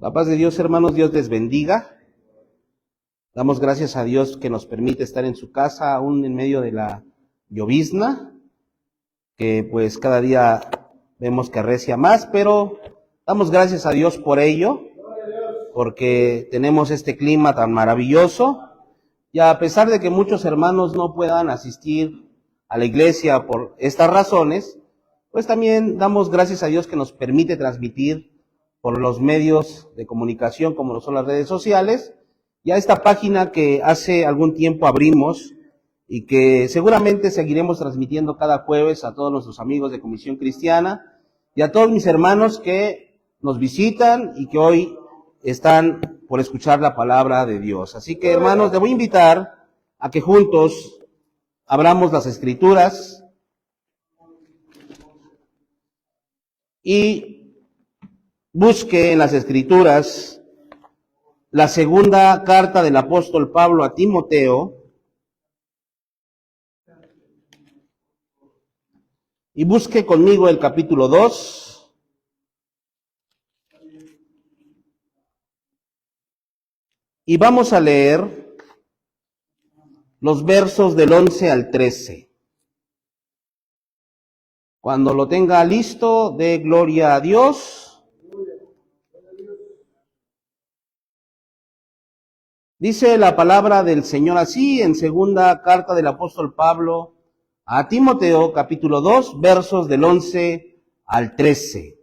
La paz de Dios, hermanos, Dios les bendiga. Damos gracias a Dios que nos permite estar en su casa, aún en medio de la llovizna, que pues cada día vemos que arrecia más, pero damos gracias a Dios por ello, porque tenemos este clima tan maravilloso, y a pesar de que muchos hermanos no puedan asistir a la iglesia por estas razones, pues también damos gracias a Dios que nos permite transmitir por los medios de comunicación como lo son las redes sociales, y a esta página que hace algún tiempo abrimos y que seguramente seguiremos transmitiendo cada jueves a todos nuestros amigos de Comisión Cristiana y a todos mis hermanos que nos visitan y que hoy están por escuchar la palabra de Dios. Así que, hermanos, les voy a invitar a que juntos abramos las Escrituras y busque en las Escrituras la segunda carta del apóstol Pablo a Timoteo, y busque conmigo el capítulo 2, y vamos a leer los versos del 11 al 13. Cuando lo tenga listo, dé gloria a Dios. Dice la palabra del Señor así en segunda carta del apóstol Pablo a Timoteo, capítulo 2, versos del 11 al 13.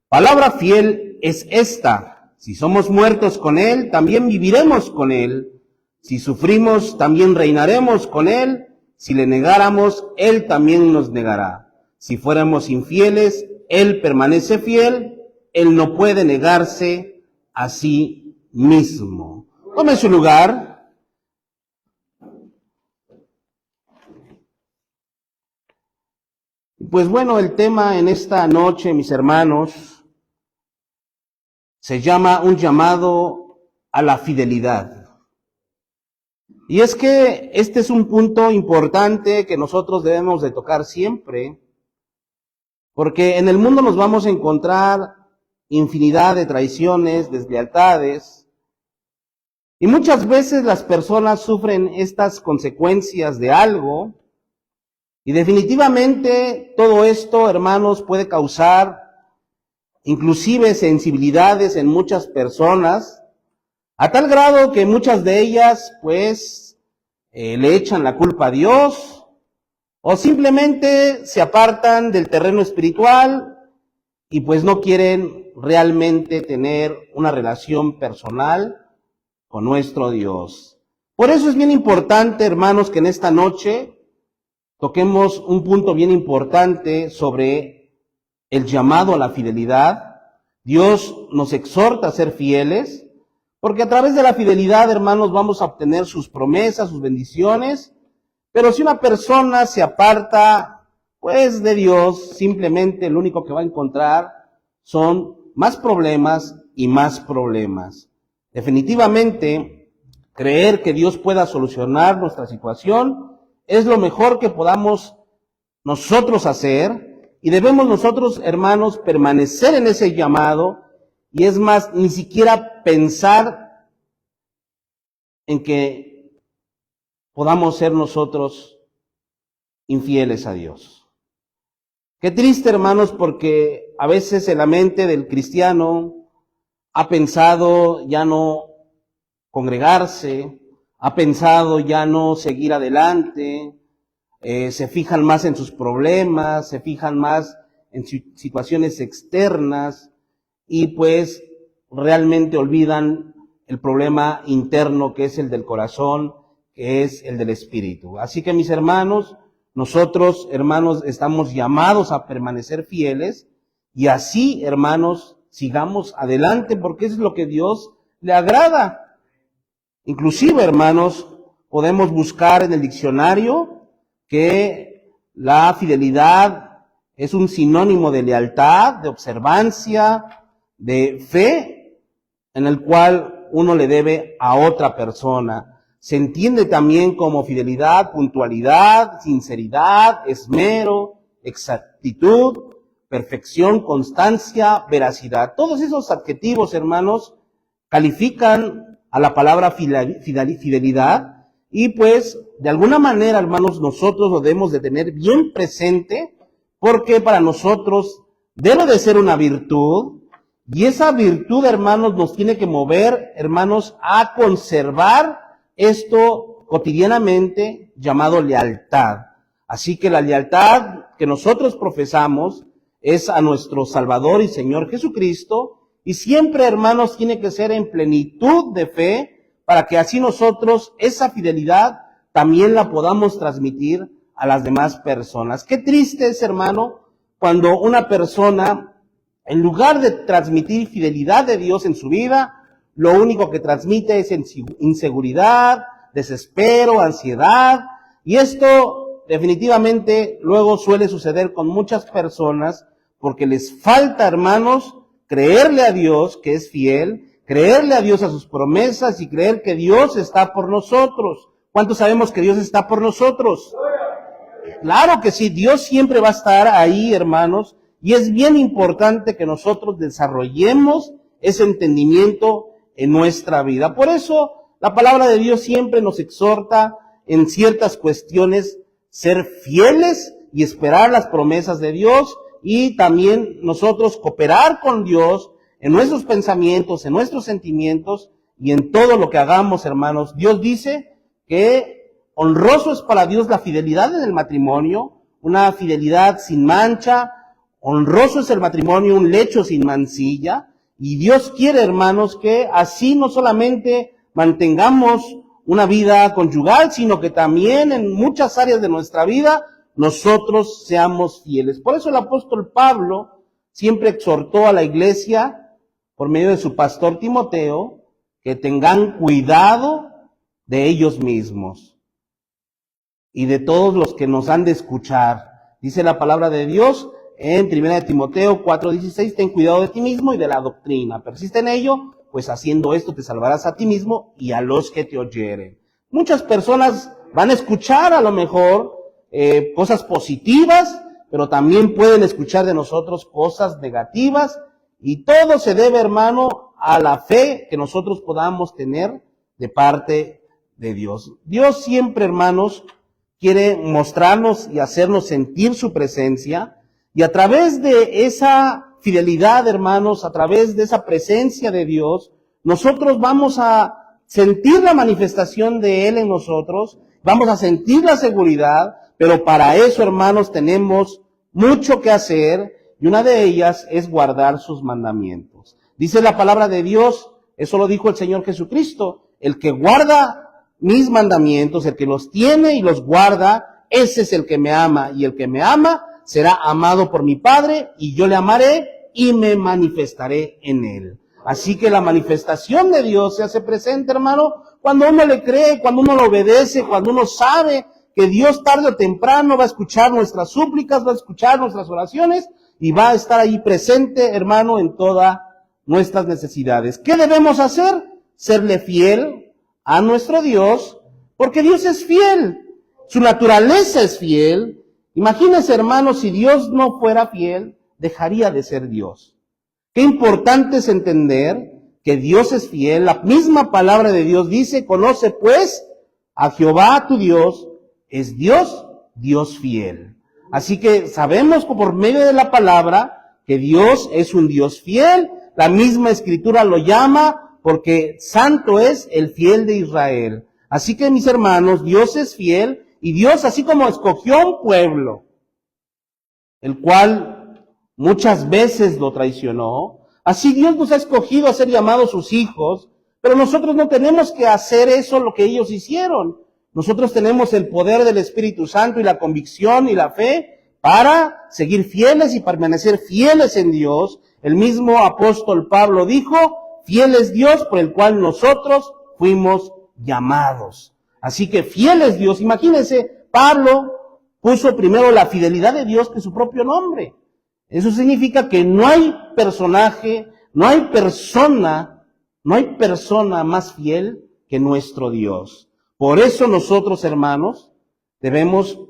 Palabra fiel es esta: si somos muertos con Él, también viviremos con Él. Si sufrimos, también reinaremos con Él. Si le negáramos, Él también nos negará. Si fuéramos infieles, Él permanece fiel. Él no puede negarse a sí mismo. Tome su lugar. Pues bueno, el tema en esta noche, mis hermanos, se llama un llamado a la fidelidad. Y es que este es un punto importante que nosotros debemos de tocar siempre, porque en el mundo nos vamos a encontrar infinidad de traiciones, deslealtades, y muchas veces las personas sufren estas consecuencias de algo, y definitivamente todo esto, hermanos, puede causar inclusive sensibilidades en muchas personas, a tal grado que muchas de ellas, pues, le echan la culpa a Dios, o simplemente se apartan del terreno espiritual y pues no quieren realmente tener una relación personal con nuestro Dios. Por eso es bien importante, hermanos, que en esta noche toquemos un punto bien importante sobre el llamado a la fidelidad. Dios nos exhorta a ser fieles, porque a través de la fidelidad, hermanos, vamos a obtener sus promesas, sus bendiciones. Pero si una persona se aparta, pues, de Dios, simplemente lo único que va a encontrar son más problemas y más problemas. Definitivamente, creer que Dios pueda solucionar nuestra situación es lo mejor que podamos nosotros hacer, y debemos nosotros, hermanos, permanecer en ese llamado, y es más, ni siquiera pensar en que podamos ser nosotros infieles a Dios. Qué triste, hermanos, porque a veces en la mente del cristiano ha pensado ya no congregarse, ha pensado ya no seguir adelante, se fijan más en sus problemas, se fijan más en situaciones externas y pues realmente olvidan el problema interno que es el del corazón, que es el del espíritu. Así que, mis hermanos, nosotros, hermanos, estamos llamados a permanecer fieles y así, hermanos, sigamos adelante, porque eso es lo que Dios le agrada. Inclusive, hermanos, podemos buscar en el diccionario que la fidelidad es un sinónimo de lealtad, de observancia, de fe, en el cual uno le debe a otra persona. Se entiende también como fidelidad, puntualidad, sinceridad, esmero, exactitud, perfección, constancia, veracidad. Todos esos adjetivos, hermanos, califican a la palabra fidelidad y pues de alguna manera, hermanos, nosotros lo debemos de tener bien presente porque para nosotros debe de ser una virtud y esa virtud, hermanos, nos tiene que mover, hermanos, a conservar esto cotidianamente llamado lealtad. Así que la lealtad que nosotros profesamos es a nuestro Salvador y Señor Jesucristo, y siempre, hermanos, tiene que ser en plenitud de fe, para que así nosotros esa fidelidad también la podamos transmitir a las demás personas. Qué triste es, hermano, cuando una persona, en lugar de transmitir fidelidad de Dios en su vida, lo único que transmite es inseguridad, desespero, ansiedad, y esto definitivamente luego suele suceder con muchas personas, porque les falta, hermanos, creerle a Dios que es fiel, creerle a Dios a sus promesas y creer que Dios está por nosotros. ¿Cuántos sabemos que Dios está por nosotros? Claro que sí, Dios siempre va a estar ahí, hermanos, y es bien importante que nosotros desarrollemos ese entendimiento en nuestra vida. Por eso, la palabra de Dios siempre nos exhorta en ciertas cuestiones ser fieles y esperar las promesas de Dios, y también nosotros cooperar con Dios en nuestros pensamientos, en nuestros sentimientos y en todo lo que hagamos, hermanos. Dios dice que honroso es para Dios la fidelidad en el matrimonio, una fidelidad sin mancha. Honroso es el matrimonio, un lecho sin mancilla. Y Dios quiere, hermanos, que así no solamente mantengamos una vida conyugal, sino que también en muchas áreas de nuestra vida nosotros seamos fieles. Por eso el apóstol Pablo siempre exhortó a la iglesia, por medio de su pastor Timoteo, que tengan cuidado de ellos mismos y de todos los que nos han de escuchar. Dice la palabra de Dios en 1 Timoteo 4:16, ten cuidado de ti mismo y de la doctrina. Persiste en ello, pues haciendo esto te salvarás a ti mismo y a los que te oyeren. Muchas personas van a escuchar a lo mejor cosas positivas, pero también pueden escuchar de nosotros cosas negativas, y todo se debe, hermano, a la fe que nosotros podamos tener de parte de Dios. Dios siempre, hermanos, quiere mostrarnos y hacernos sentir su presencia, y a través de esa fidelidad, hermanos, a través de esa presencia de Dios, nosotros vamos a sentir la manifestación de Él en nosotros, vamos a sentir la seguridad. Pero para eso, hermanos, tenemos mucho que hacer, y una de ellas es guardar sus mandamientos. Dice la palabra de Dios, eso lo dijo el Señor Jesucristo, el que guarda mis mandamientos, el que los tiene y los guarda, ese es el que me ama, y el que me ama será amado por mi Padre, y yo le amaré y me manifestaré en él. Así que la manifestación de Dios se hace presente, hermano, cuando uno le cree, cuando uno lo obedece, cuando uno sabe que Dios tarde o temprano va a escuchar nuestras súplicas, va a escuchar nuestras oraciones y va a estar ahí presente, hermano, en todas nuestras necesidades. ¿Qué debemos hacer? Serle fiel a nuestro Dios, porque Dios es fiel. Su naturaleza es fiel. Imagínense, hermano, si Dios no fuera fiel, dejaría de ser Dios. Qué importante es entender que Dios es fiel. La misma palabra de Dios dice, conoce pues a Jehová tu Dios, es Dios, Dios fiel. Así que sabemos por medio de la palabra que Dios es un Dios fiel. La misma Escritura lo llama porque santo es el fiel de Israel. Así que, mis hermanos, Dios es fiel, y Dios, así como escogió un pueblo, el cual muchas veces lo traicionó, así Dios nos ha escogido a ser llamados sus hijos, pero nosotros no tenemos que hacer eso lo que ellos hicieron. Nosotros tenemos el poder del Espíritu Santo y la convicción y la fe para seguir fieles y permanecer fieles en Dios. El mismo apóstol Pablo dijo, fiel es Dios por el cual nosotros fuimos llamados. Así que fiel es Dios. Imagínense, Pablo puso primero la fidelidad de Dios que su propio nombre. Eso significa que no hay personaje, no hay persona más fiel que nuestro Dios. Por eso nosotros, hermanos, debemos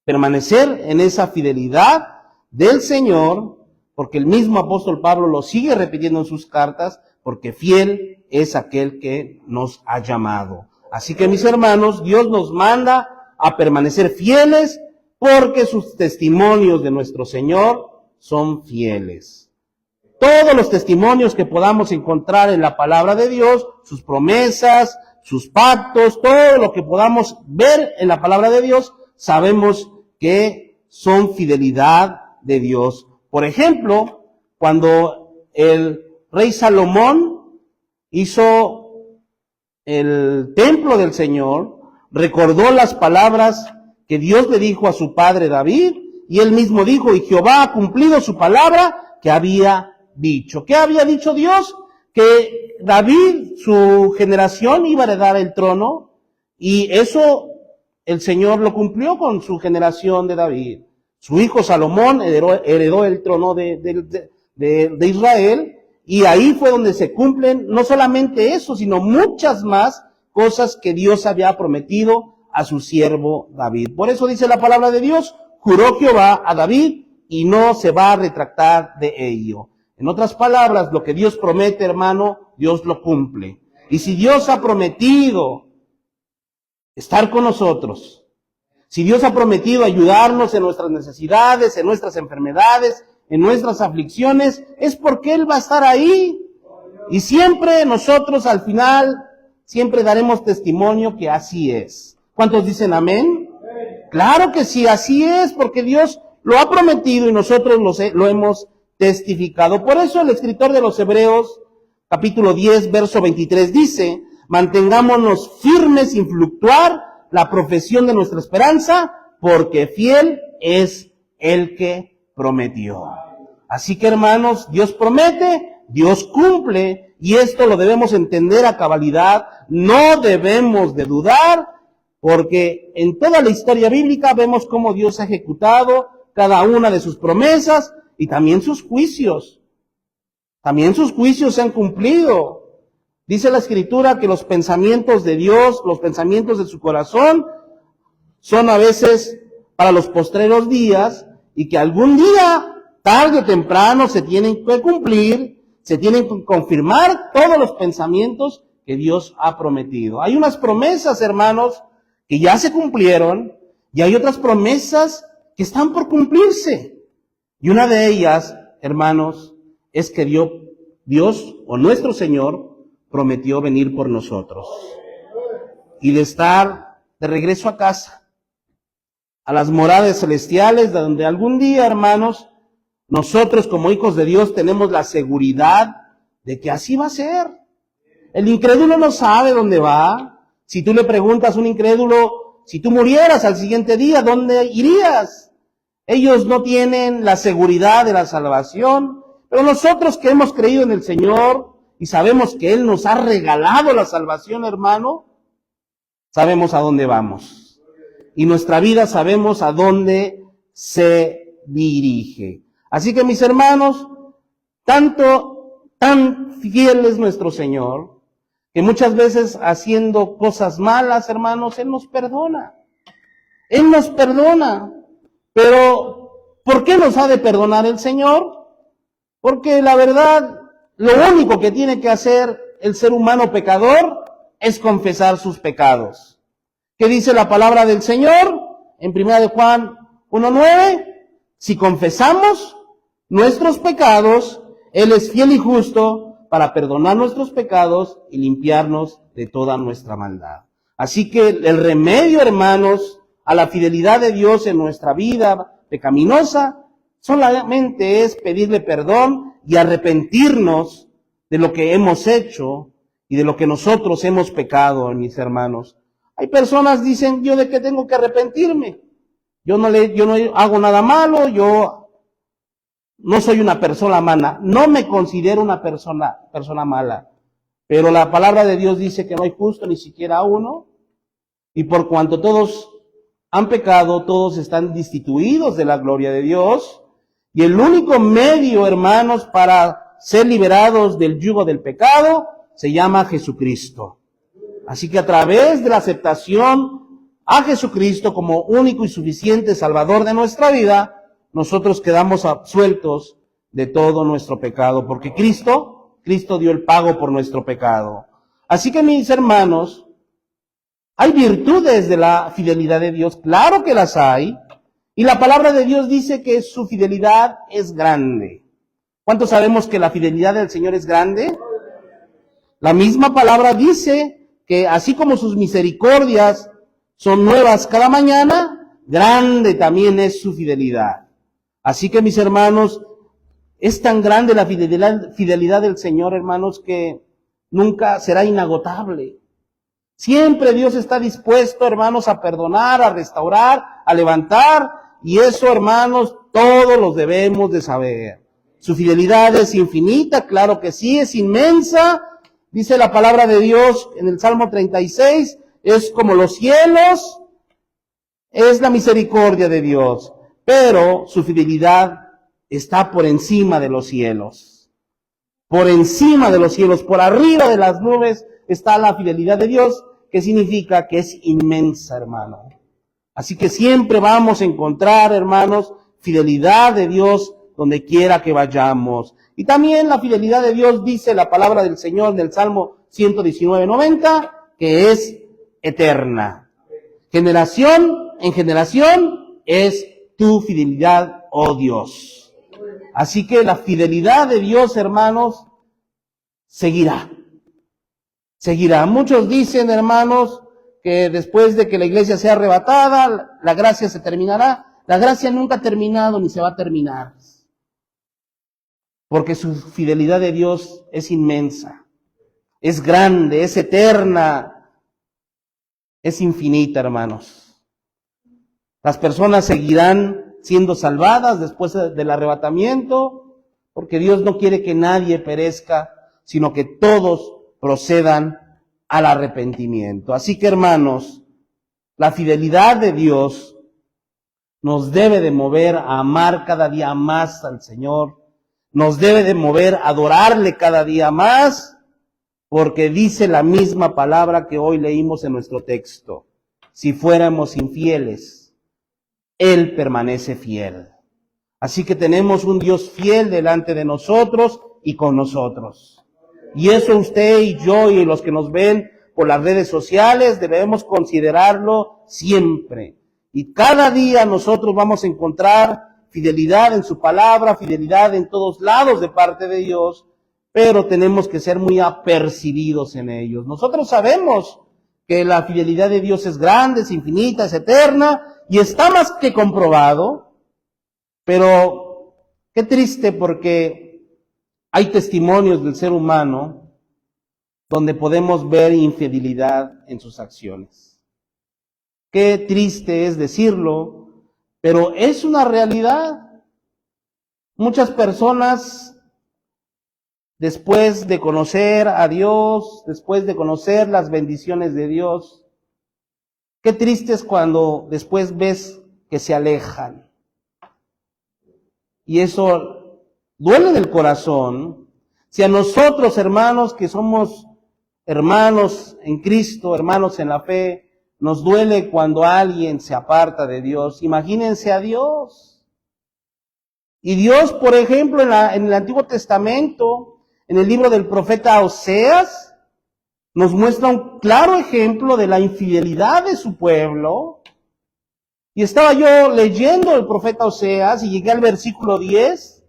permanecer en esa fidelidad, del Señor, porque el mismo apóstol Pablo lo sigue repitiendo en sus cartas, porque fiel es aquel que nos ha llamado. Así que, mis hermanos, Dios nos manda a permanecer fieles, porque sus testimonios de nuestro Señor son fieles. Todos los testimonios que podamos encontrar en la palabra de Dios, sus promesas, sus pactos, todo lo que podamos ver en la palabra de Dios, sabemos que son fidelidad de Dios. Por ejemplo, cuando el rey Salomón hizo el templo del Señor, recordó las palabras que Dios le dijo a su padre David, y él mismo dijo, y Jehová ha cumplido su palabra que había dicho. ¿Qué había dicho Dios? Que David, su generación, iba a heredar el trono, y eso el Señor lo cumplió con su generación de David. Su hijo Salomón heredó el trono de Israel, y ahí fue donde se cumplen no solamente eso, sino muchas más cosas que Dios había prometido a su siervo David. Por eso dice la palabra de Dios, juró Jehová a David y no se va a retractar de ello. En otras palabras, lo que Dios promete, hermano, Dios lo cumple. Y si Dios ha prometido estar con nosotros, si Dios ha prometido ayudarnos en nuestras necesidades, en nuestras enfermedades, en nuestras aflicciones, es porque Él va a estar ahí. Y siempre nosotros al final, siempre daremos testimonio que así es. ¿Cuántos dicen amén? Claro que sí, así es, porque Dios lo ha prometido y nosotros lo hemos testificado. Por eso el escritor de los Hebreos, capítulo 10, verso 23, dice, mantengámonos firmes sin fluctuar la profesión de nuestra esperanza, porque fiel es el que prometió. Así que, hermanos, Dios promete, Dios cumple, y esto lo debemos entender a cabalidad, no debemos de dudar, porque en toda la historia bíblica vemos cómo Dios ha ejecutado cada una de sus promesas y también sus juicios. También sus juicios se han cumplido. Dice la Escritura que los pensamientos de Dios, los pensamientos de su corazón, son a veces para los postreros días, y que algún día, tarde o temprano, se tienen que cumplir, se tienen que confirmar todos los pensamientos que Dios ha prometido. Hay unas promesas, hermanos, que ya se cumplieron, y hay otras promesas que están por cumplirse. Y una de ellas, hermanos, es que Dios o nuestro Señor prometió venir por nosotros y de estar de regreso a casa, a las moradas celestiales, donde algún día, hermanos, nosotros como hijos de Dios tenemos la seguridad de que así va a ser. El incrédulo no sabe dónde va. Si tú le preguntas a un incrédulo, si tú murieras al siguiente día, ¿dónde irías? Ellos no tienen la seguridad de la salvación, pero nosotros que hemos creído en el Señor y sabemos que Él nos ha regalado la salvación, hermano, sabemos a dónde vamos. Y nuestra vida sabemos a dónde se dirige. Así que, mis hermanos, tan fiel es nuestro Señor, que muchas veces haciendo cosas malas, hermanos, Él nos perdona. Él nos perdona. Pero, ¿por qué nos ha de perdonar el Señor? Porque la verdad, lo único que tiene que hacer el ser humano pecador es confesar sus pecados. ¿Qué dice la palabra del Señor? En 1 Juan 1:9, si confesamos nuestros pecados, Él es fiel y justo para perdonar nuestros pecados y limpiarnos de toda nuestra maldad. Así que el remedio, hermanos, a la fidelidad de Dios en nuestra vida pecaminosa, solamente es pedirle perdón y arrepentirnos de lo que hemos hecho y de lo que nosotros hemos pecado, mis hermanos. Hay personas que dicen, ¿yo de qué tengo que arrepentirme? Yo no hago nada malo, yo no soy una persona mala, no me considero una persona mala. Pero la palabra de Dios dice que no hay justo ni siquiera uno, y por cuanto todos han pecado, todos están destituidos de la gloria de Dios, y el único medio, hermanos, para ser liberados del yugo del pecado, se llama Jesucristo. Así que a través de la aceptación a Jesucristo como único y suficiente Salvador de nuestra vida, nosotros quedamos absueltos de todo nuestro pecado, porque Cristo dio el pago por nuestro pecado. Así que, mis hermanos, ¿hay virtudes de la fidelidad de Dios? Claro que las hay. Y la palabra de Dios dice que su fidelidad es grande. ¿Cuántos sabemos que la fidelidad del Señor es grande? La misma palabra dice que así como sus misericordias son nuevas cada mañana, grande también es su fidelidad. Así que, mis hermanos, es tan grande la fidelidad del Señor, hermanos, que nunca será inagotable. Siempre Dios está dispuesto, hermanos, a perdonar, a restaurar, a levantar, y eso, hermanos, todos los debemos de saber. Su fidelidad es infinita, claro que sí, es inmensa. Dice la palabra de Dios en el Salmo 36, es como los cielos, es la misericordia de Dios, pero su fidelidad está por encima de los cielos. Por encima de los cielos, por arriba de las nubes está la fidelidad de Dios, que significa que es inmensa, hermano. Así que siempre vamos a encontrar, hermanos, fidelidad de Dios donde quiera que vayamos. Y también la fidelidad de Dios, dice la palabra del Señor en el Salmo 119:90, que es eterna. Generación en generación es tu fidelidad, oh Dios. Así que la fidelidad de Dios, hermanos, seguirá. Seguirá. Muchos dicen, hermanos, que después de que la iglesia sea arrebatada, la gracia se terminará. La gracia nunca ha terminado ni se va a terminar. Porque su fidelidad de Dios es inmensa, es grande, es eterna, es infinita, hermanos. Las personas seguirán siendo salvadas después del arrebatamiento, porque Dios no quiere que nadie perezca, sino que todos procedan al arrepentimiento. Así que, hermanos, la fidelidad de Dios nos debe de mover a amar cada día más al Señor, nos debe de mover a adorarle cada día más, porque dice la misma palabra que hoy leímos en nuestro texto: si fuéramos infieles, Él permanece fiel. Así que tenemos un Dios fiel delante de nosotros y con nosotros. Y eso usted y yo y los que nos ven por las redes sociales debemos considerarlo siempre. Y cada día nosotros vamos a encontrar fidelidad en su palabra, fidelidad en todos lados de parte de Dios, pero tenemos que ser muy apercibidos en ellos. Nosotros sabemos que la fidelidad de Dios es grande, es infinita, es eterna, y está más que comprobado, pero qué triste porque hay testimonios del ser humano donde podemos ver infidelidad en sus acciones. Qué triste es decirlo, pero es una realidad. Muchas personas, después de conocer a Dios, después de conocer las bendiciones de Dios, qué triste es cuando después ves que se alejan. Y eso duele en el corazón. Si a nosotros, hermanos, que somos hermanos en Cristo, hermanos en la fe, nos duele cuando alguien se aparta de Dios, imagínense a Dios. Y Dios, por ejemplo, en el Antiguo Testamento, en el libro del profeta Oseas, nos muestra un claro ejemplo de la infidelidad de su pueblo. Y estaba yo leyendo el profeta Oseas y llegué al versículo 10,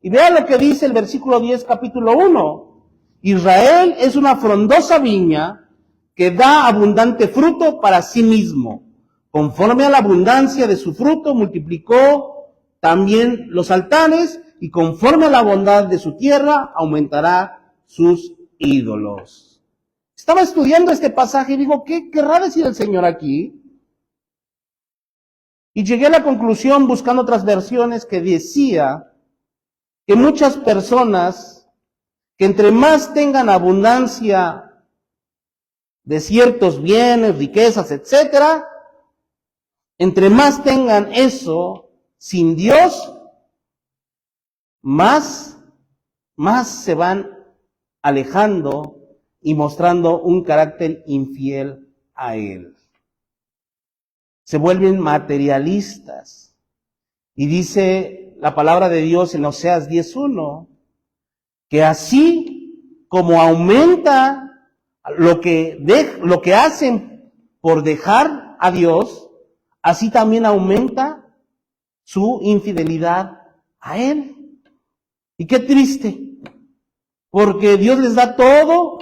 y vean lo que dice el versículo 10, capítulo 1. Israel es una frondosa viña que da abundante fruto para sí mismo. Conforme a la abundancia de su fruto, multiplicó también los altares, y conforme a la bondad de su tierra, aumentará sus ídolos. Estaba estudiando este pasaje y digo, ¿qué querrá decir el Señor aquí? Y llegué a la conclusión, buscando otras versiones, que decía que muchas personas, que entre más tengan abundancia de ciertos bienes, riquezas, etcétera, entre más tengan eso sin Dios, más se van alejando y mostrando un carácter infiel a Él. Se vuelven materialistas. Y dice la palabra de Dios en Oseas 10:1, que así como aumenta lo que hacen por dejar a Dios, así también aumenta su infidelidad a Él. Y qué triste, porque Dios les da todo,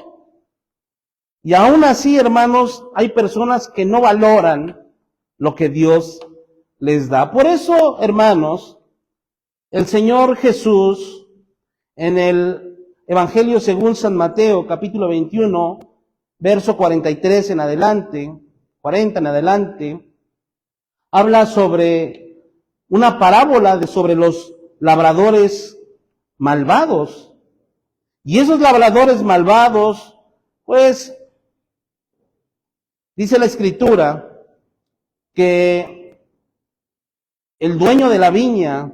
y aún así, hermanos, hay personas que no valoran lo que Dios les da. Por eso, hermanos, el Señor Jesús, en el Evangelio según San Mateo, capítulo 21, verso 43 en adelante, 40 en adelante, habla sobre una parábola sobre los labradores malvados. Y esos labradores malvados, pues, dice la Escritura que el dueño de la viña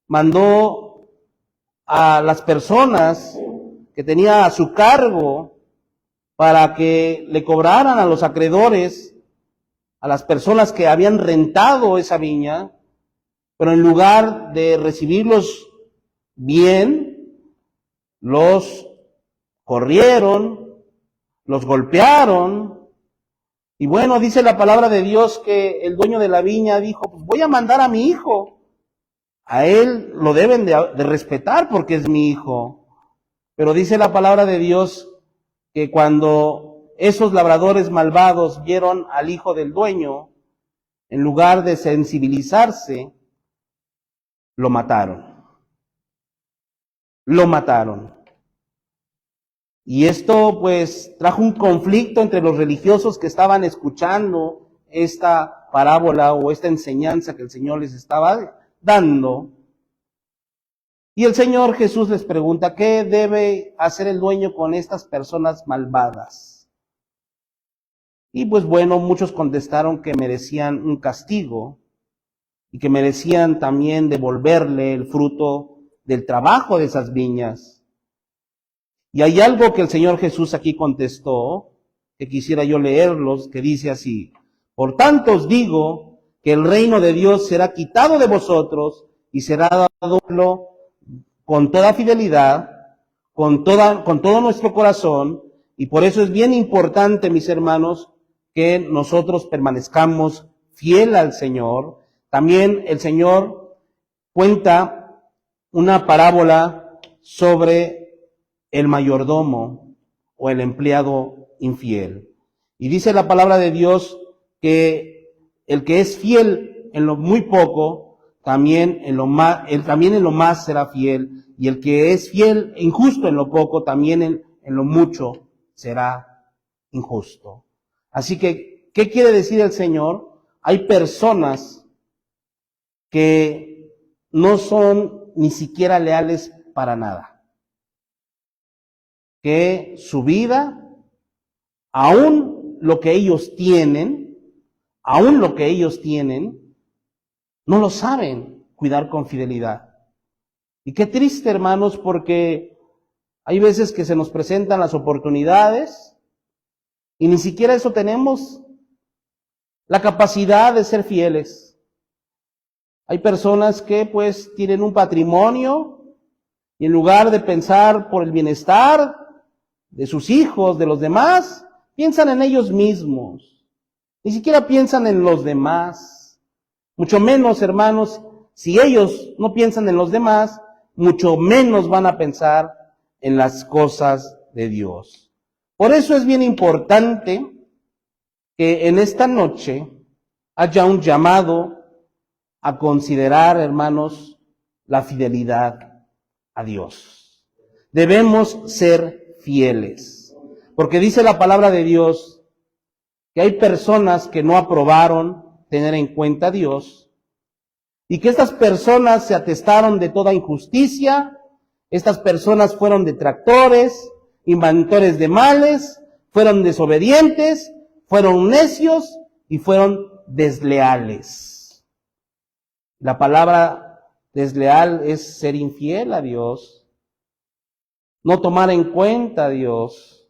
mandó a las personas que tenía a su cargo para que le cobraran a los acreedores, a las personas que habían rentado esa viña, pero en lugar de recibirlos bien, los corrieron, los golpearon. Y bueno, dice la palabra de Dios que el dueño de la viña dijo, pues voy a mandar a mi hijo. A él lo deben de respetar porque es mi hijo. Pero dice la palabra de Dios que cuando esos labradores malvados vieron al hijo del dueño, en lugar de sensibilizarse, lo mataron. Lo mataron. Y esto pues trajo un conflicto entre los religiosos que estaban escuchando esta parábola o esta enseñanza que el Señor les estaba dando. Y el Señor Jesús les pregunta, ¿qué debe hacer el dueño con estas personas malvadas? Y pues bueno, muchos contestaron que merecían un castigo y que merecían también devolverle el fruto del trabajo de esas viñas. Y hay algo que el Señor Jesús aquí contestó, que quisiera yo leerlos, que dice así: por tanto os digo que el reino de Dios será quitado de vosotros y será dado con toda fidelidad, con todo nuestro corazón, y por eso es bien importante, mis hermanos, que nosotros permanezcamos fiel al Señor. También el Señor cuenta una parábola sobre el mayordomo o el empleado infiel. Y dice la palabra de Dios que el que es fiel en lo muy poco, también en lo más será fiel. Y el que es fiel e injusto en lo poco, también en lo mucho será injusto. Así que, ¿qué quiere decir el Señor? Hay personas que no son ni siquiera leales para nada. Que su vida, aún lo que ellos tienen, no lo saben cuidar con fidelidad. Y qué triste, hermanos, porque hay veces que se nos presentan las oportunidades y ni siquiera eso tenemos, la capacidad de ser fieles. Hay personas que pues tienen un patrimonio y en lugar de pensar por el bienestar de sus hijos, de los demás, piensan en ellos mismos. Ni siquiera piensan en los demás. Mucho menos, hermanos, si ellos no piensan en los demás, mucho menos van a pensar en las cosas de Dios. Por eso es bien importante que en esta noche haya un llamado a considerar, hermanos, la fidelidad a Dios. Debemos ser fieles, porque dice la palabra de Dios que hay personas que no aprobaron tener en cuenta a Dios y que estas personas se atestaron de toda injusticia, estas personas fueron detractores, inventores de males, fueron desobedientes, fueron necios y fueron desleales. La palabra desleal es ser infiel a Dios, no tomar en cuenta a Dios.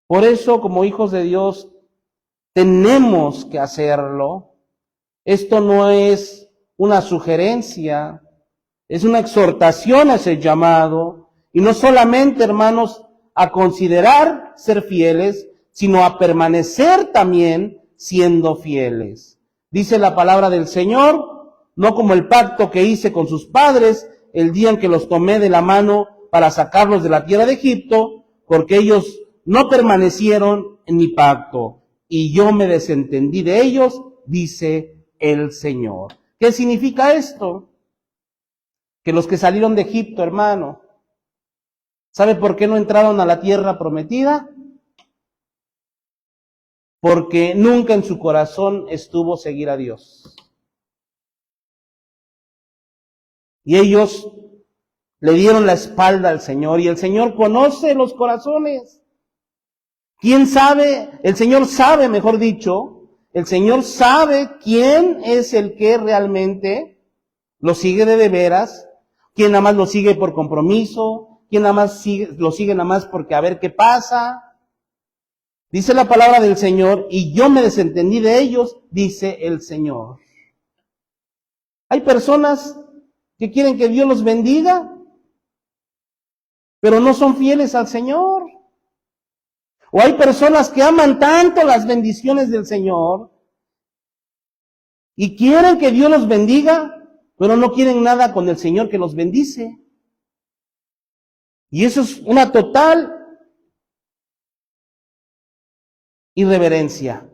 Por eso, como hijos de Dios, tenemos que hacerlo. Esto no es una sugerencia, es una exhortación a ese llamado, y no solamente, hermanos, a considerar ser fieles, sino a permanecer también siendo fieles. Dice la palabra del Señor, no como el pacto que hice con sus padres el día en que los tomé de la mano para sacarlos de la tierra de Egipto, porque ellos no permanecieron en mi pacto, y yo me desentendí de ellos, dice el Señor. ¿Qué significa esto? Que los que salieron de Egipto, hermano, ¿sabe por qué no entraron a la tierra prometida? Porque nunca en su corazón estuvo seguir a Dios. Y ellos le dieron la espalda al Señor, y el Señor conoce los corazones. ¿Quién sabe? El Señor sabe, mejor dicho, el Señor sabe quién es el que realmente lo sigue de veras, quién nada más lo sigue por compromiso, quién nada más lo sigue nada más porque a ver qué pasa. Dice la palabra del Señor, y yo me desentendí de ellos, dice el Señor. Hay personas que quieren que Dios los bendiga, pero no son fieles al Señor. O hay personas que aman tanto las bendiciones del Señor y quieren que Dios los bendiga, pero no quieren nada con el Señor que los bendice. Y eso es una total irreverencia.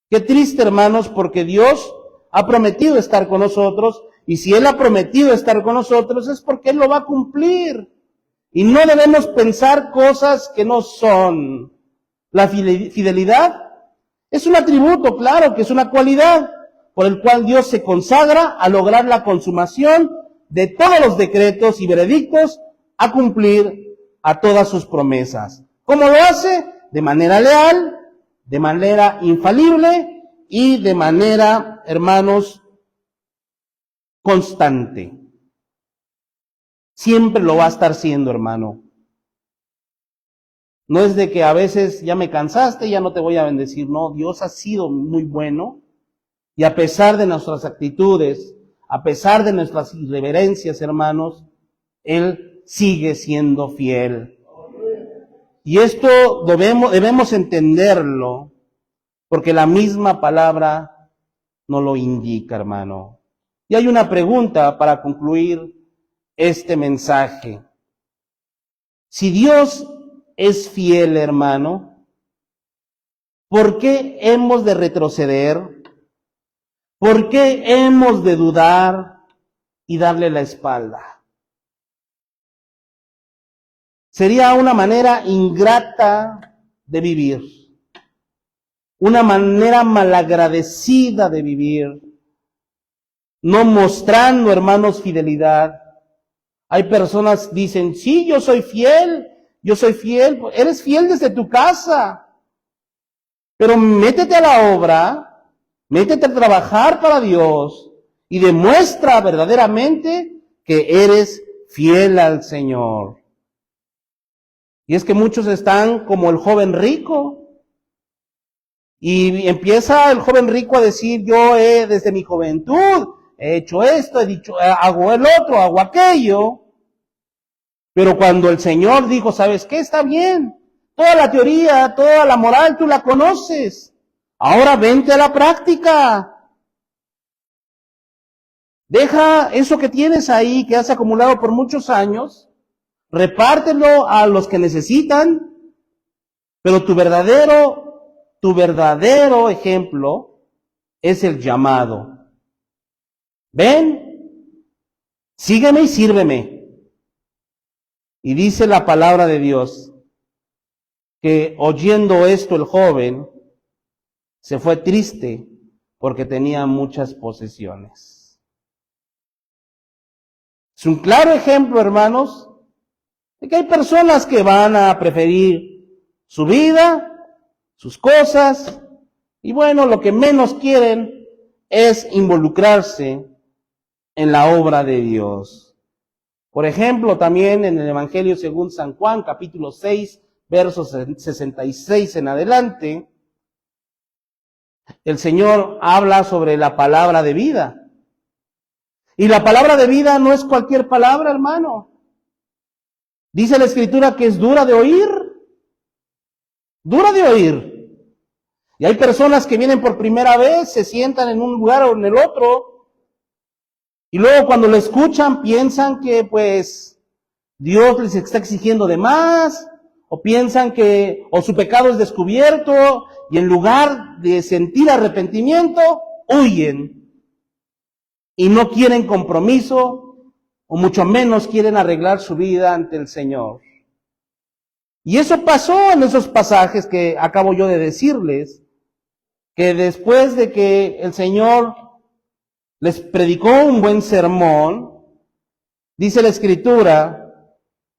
Qué triste, hermanos, porque Dios ha prometido estar con nosotros, y si Él ha prometido estar con nosotros es porque Él lo va a cumplir. Y no debemos pensar cosas que no son. La fidelidad es un atributo, claro, que es una cualidad por el cual Dios se consagra a lograr la consumación de todos los decretos y veredictos, a cumplir a todas sus promesas. ¿Cómo lo hace? De manera leal, de manera infalible y de manera, hermanos, constante. Siempre lo va a estar siendo, hermano. No es de que a veces ya me cansaste, ya no te voy a bendecir. No, Dios ha sido muy bueno, y a pesar de nuestras actitudes, a pesar de nuestras irreverencias, hermanos, Él sigue siendo fiel. Y esto debemos entenderlo, porque la misma palabra nos lo indica, hermano. Y hay una pregunta para concluir este mensaje. Si Dios es fiel, hermano, ¿por qué hemos de retroceder? ¿Por qué hemos de dudar y darle la espalda? Sería una manera ingrata de vivir, una manera malagradecida de vivir, no mostrando, hermanos, fidelidad. Hay personas que dicen, sí, yo soy fiel, eres fiel desde tu casa, pero métete a la obra, métete a trabajar para Dios y demuestra verdaderamente que eres fiel al Señor. Y es que muchos están como el joven rico, y empieza el joven rico a decir, yo desde mi juventud he hecho esto, hago el otro, hago aquello. Pero cuando el Señor dijo, ¿sabes qué? Está bien. Toda la teoría, toda la moral, tú la conoces. Ahora vente a la práctica. Deja eso que tienes ahí, que has acumulado por muchos años. Repártelo a los que necesitan. Pero tu verdadero ejemplo es el llamado. Ven, sígueme y sírveme. Y dice la palabra de Dios que oyendo esto el joven se fue triste porque tenía muchas posesiones. Es un claro ejemplo, hermanos, de que hay personas que van a preferir su vida, sus cosas, y bueno, lo que menos quieren es involucrarse en la obra de Dios. Por ejemplo, también en el Evangelio según San Juan, capítulo 6, versos 66 en adelante, el Señor habla sobre la palabra de vida. Y la palabra de vida no es cualquier palabra, hermano. Dice la Escritura que es dura de oír. Dura de oír. Y hay personas que vienen por primera vez, se sientan en un lugar o en el otro, y luego cuando lo escuchan piensan que pues Dios les está exigiendo de más, o piensan que o su pecado es descubierto, y en lugar de sentir arrepentimiento, huyen. Y no quieren compromiso, o mucho menos quieren arreglar su vida ante el Señor. Y eso pasó en esos pasajes que acabo yo de decirles, que después de que el Señor les predicó un buen sermón, dice la Escritura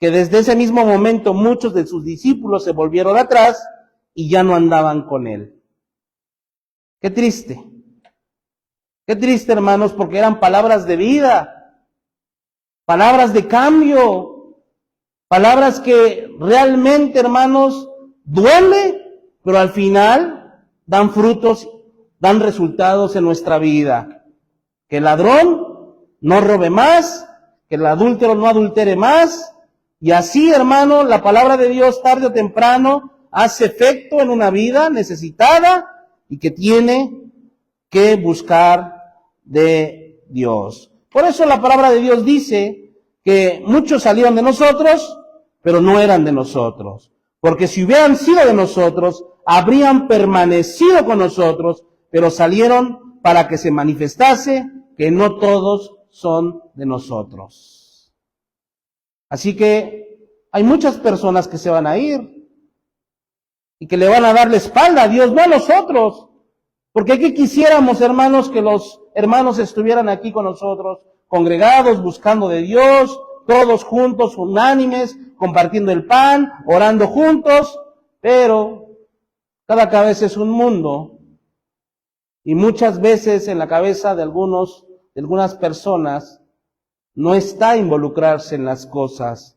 que desde ese mismo momento muchos de sus discípulos se volvieron atrás y ya no andaban con Él. Qué triste, hermanos, porque eran palabras de vida, palabras de cambio, palabras que realmente, hermanos, duele, pero al final dan frutos, dan resultados en nuestra vida. Que el ladrón no robe más, que el adúltero no adultere más, y así, hermano, la palabra de Dios tarde o temprano hace efecto en una vida necesitada y que tiene que buscar de Dios. Por eso la palabra de Dios dice que muchos salieron de nosotros, pero no eran de nosotros. Porque si hubieran sido de nosotros, habrían permanecido con nosotros, pero salieron para que se manifestase que no todos son de nosotros. Así que hay muchas personas que se van a ir y que le van a dar la espalda a Dios, no a nosotros. Porque aquí quisiéramos, hermanos, que los hermanos estuvieran aquí con nosotros, congregados, buscando de Dios, todos juntos, unánimes, compartiendo el pan, orando juntos, pero cada cabeza es un mundo. Y muchas veces en la cabeza de algunas personas, no está involucrarse en las cosas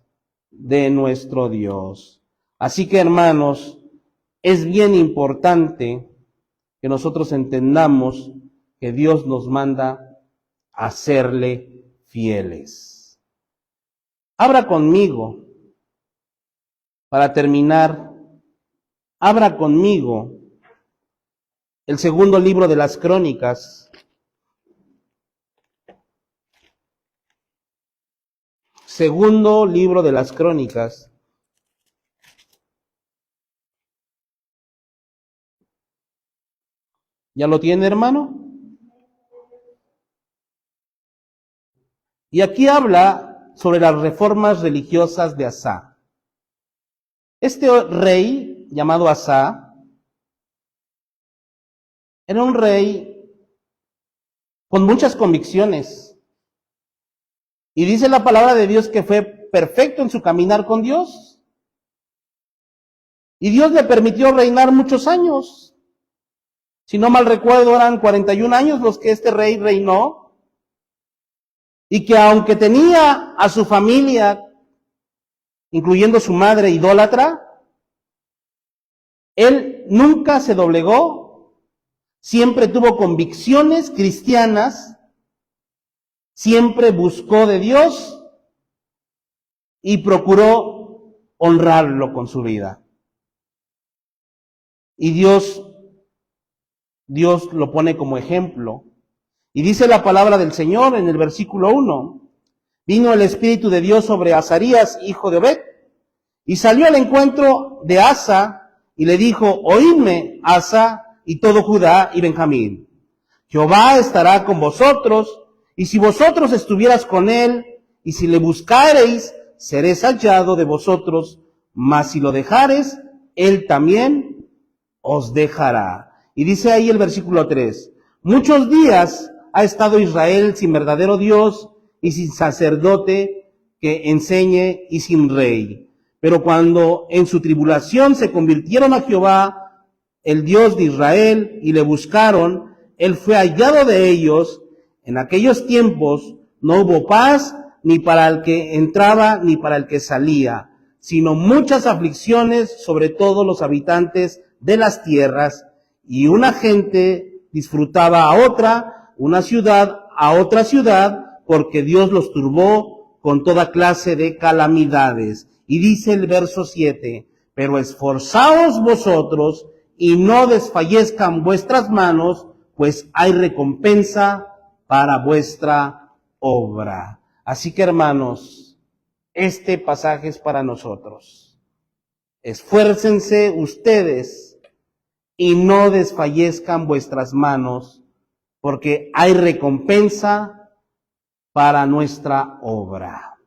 de nuestro Dios. Así que, hermanos, es bien importante que nosotros entendamos que Dios nos manda a serle fieles. Abra conmigo, para terminar, abra conmigo el segundo libro de las Crónicas. Segundo libro de las Crónicas. ¿Ya lo tiene, hermano? Y aquí habla sobre las reformas religiosas de Asa. Este rey, llamado Asa, era un rey con muchas convicciones. Y dice la palabra de Dios que fue perfecto en su caminar con Dios. Y Dios le permitió reinar muchos años. Si no mal recuerdo, eran 41 años los que este rey reinó. Y que aunque tenía a su familia, incluyendo su madre idólatra, él nunca se doblegó, siempre tuvo convicciones cristianas, siempre buscó de Dios y procuró honrarlo con su vida. Y Dios lo pone como ejemplo. Y dice la palabra del Señor en el versículo 1, vino el Espíritu de Dios sobre Azarías, hijo de Obed, y salió al encuentro de Asa y le dijo, oídme, Asa y todo Judá y Benjamín. Jehová estará con vosotros, y si vosotros estuvieras con él, y si le buscareis, seréis hallado de vosotros, mas si lo dejares, él también os dejará. Y dice ahí el versículo 3, muchos días ha estado Israel sin verdadero Dios, y sin sacerdote que enseñe, y sin rey. Pero cuando en su tribulación se convirtieron a Jehová, el Dios de Israel, y le buscaron, él fue hallado de ellos. En aquellos tiempos no hubo paz ni para el que entraba ni para el que salía, sino muchas aflicciones sobre todos los habitantes de las tierras, y una gente disfrutaba a otra, una ciudad a otra ciudad, porque Dios los turbó con toda clase de calamidades. Y dice el verso 7, pero esforzaos vosotros y no desfallezcan vuestras manos, pues hay recompensa para vuestra obra. Así que, hermanos, este pasaje es para nosotros. Esfuércense ustedes y no desfallezcan vuestras manos, porque hay recompensa para nuestra obra.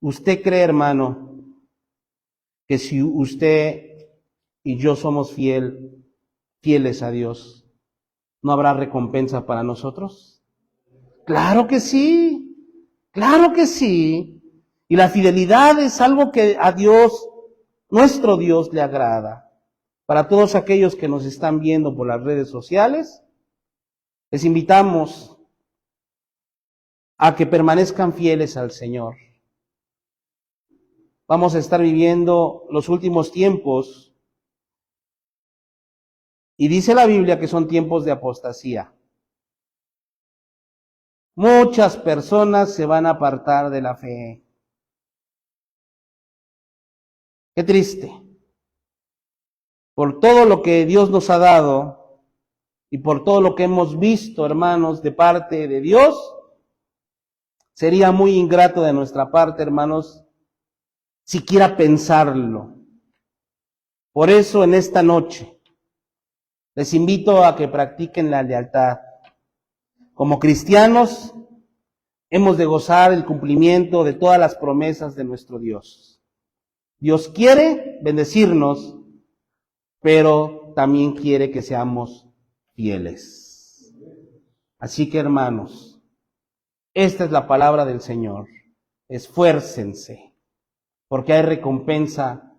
¿Usted cree, hermano, que si usted y yo somos fieles a Dios, no habrá recompensa para nosotros? Claro que sí, claro que sí. Y la fidelidad es algo que a Dios, nuestro Dios, le agrada. Para todos aquellos que nos están viendo por las redes sociales, les invitamos a que permanezcan fieles al Señor. Vamos a estar viviendo los últimos tiempos y dice la Biblia que son tiempos de apostasía. Muchas personas se van a apartar de la fe. Qué triste. Por todo lo que Dios nos ha dado y por todo lo que hemos visto, hermanos, de parte de Dios, sería muy ingrato de nuestra parte, hermanos, siquiera pensarlo. Por eso en esta noche les invito a que practiquen la lealtad. Como cristianos hemos de gozar el cumplimiento de todas las promesas de nuestro Dios. Dios quiere bendecirnos, pero también quiere que seamos fieles. Así que, hermanos, esta es la palabra del Señor. Esfuércense, porque hay recompensa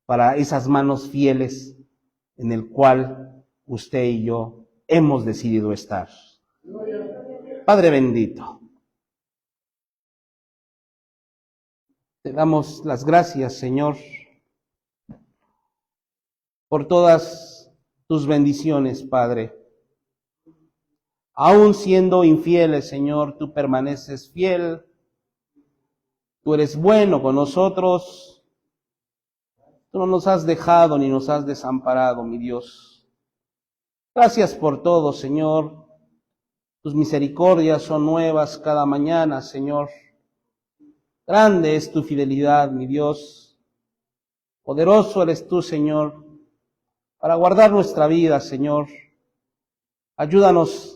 para esas manos fieles en el cual usted y yo hemos decidido estar. Padre bendito, te damos las gracias, Señor, por todas tus bendiciones, Padre. Aún siendo infieles, Señor, tú permaneces fiel. Tú eres bueno con nosotros. Tú no nos has dejado ni nos has desamparado, mi Dios. Gracias por todo, Señor. Tus misericordias son nuevas cada mañana, Señor. Grande es tu fidelidad, mi Dios. Poderoso eres tú, Señor, para guardar nuestra vida, Señor. Ayúdanos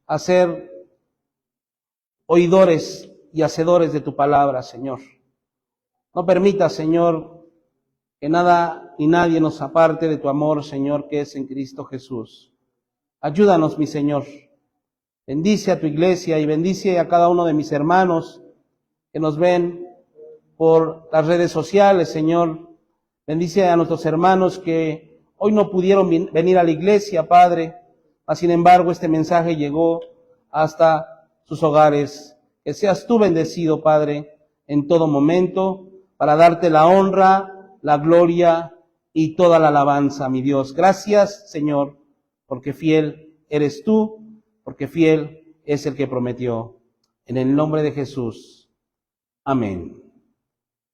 a ser oidores y hacedores de tu palabra, Señor. No permita, Señor, que nada ni nadie nos aparte de tu amor, Señor, que es en Cristo Jesús. Ayúdanos, mi Señor. Bendice a tu iglesia y bendice a cada uno de mis hermanos que nos ven por las redes sociales, Señor. Bendice a nuestros hermanos que hoy no pudieron venir a la iglesia, Padre. Sin embargo, este mensaje llegó hasta sus hogares. Que seas tú bendecido, Padre, en todo momento, para darte la honra, la gloria y toda la alabanza, mi Dios. Gracias, Señor, porque fiel eres tú, porque fiel es el que prometió. En el nombre de Jesús. Amén.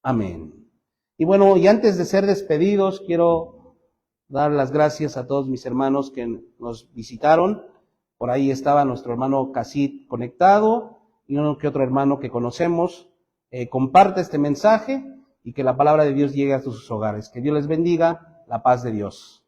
Amén. Y bueno, y antes de ser despedidos, quiero dar las gracias a todos mis hermanos que nos visitaron. Por ahí estaba nuestro hermano Casit conectado y uno que otro hermano que conocemos. Comparte este mensaje y que la palabra de Dios llegue a sus hogares. Que Dios les bendiga. La paz de Dios.